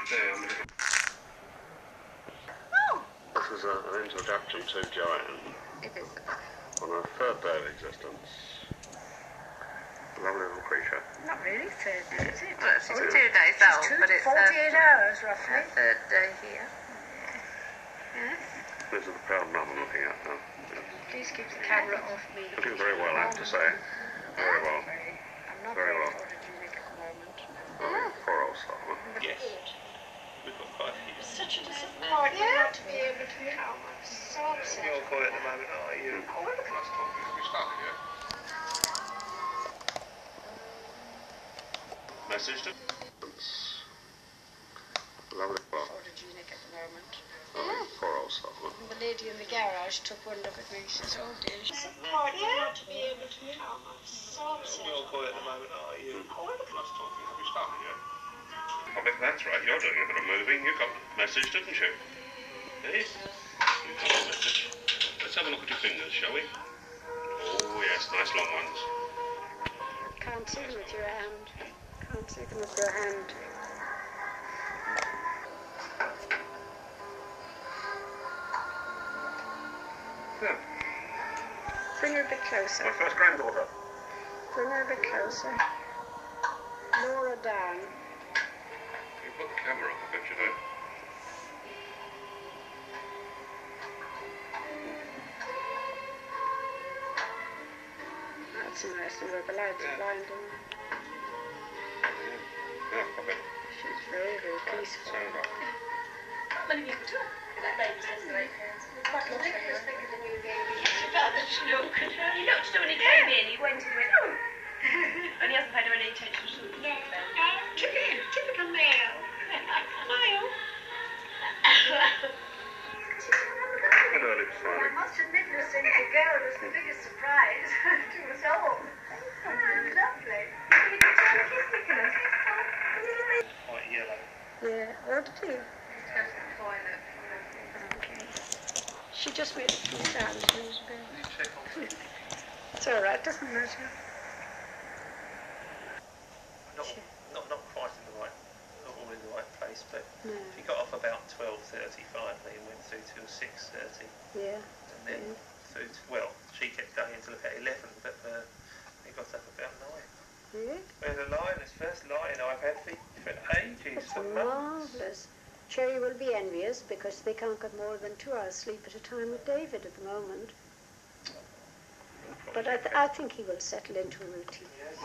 This is an introduction to Joanne. It is. On her third day of existence. Lovely little creature. Not really third day, is it? Well, she's 2 days old, but it's 48 hours, roughly. her third day here. Yes. This is the proud mum I'm looking at now. Please keep the camera off me. Looking very well, I have to say. Very well. I'm not Very very well. photogenic at the moment. Oh, poor old soul. Yes. We've got quite a few. Such a disappointment not to be able to come. I'm so upset. You're quiet at the moment, are you? Last time we started, yeah? Message to... Lovely well. Photogenic at the moment. Oh, poor old soul. The lady in the garage took one look at me. She says, oh dear. Disappointment not to be able to come. I'm so upset. You're quiet at the moment, are you? Last time we started, yeah? I bet that's right. You're doing a bit of moving. You got a message, didn't you? Yes. You got a message. Let's have a look at your fingers, shall we? Oh, yes, nice long ones. Can't see them with your hand. Can't see them with your hand. Yeah. Bring her a bit closer. My first granddaughter. Bring her a bit closer. Lower her down. You put the camera up a bit, you know. That's nice. And the lights are blinding. Yeah, okay. She's very, very peaceful. Sound right. Many people do. That baby says the right parents. But Nicholas think of the new baby. He looked when he came in, he went and went, oh. And he hasn't paid her any attention to the No. Typical male. Smile. Good early I Friday. must admit, this little girl was the biggest surprise to us all. Lovely. Quite yellow. Yeah, what did you? Let's go to the toilet. Okay. She just made a few sounds when she was Can you check on It's all right, doesn't matter. not quite in the right, not all in the right place, but No. she got off about 12:35 then went through till 6:30 Yeah. and then through to, well, she kept going until about 11, but they got up about 9. Yeah. We had a lioness, first lion I've had for ages, It's for months. marvellous. Cherry will be envious because they can't get more than 2 hours sleep at a time with David at the moment. But I think he will settle into a routine. Yes,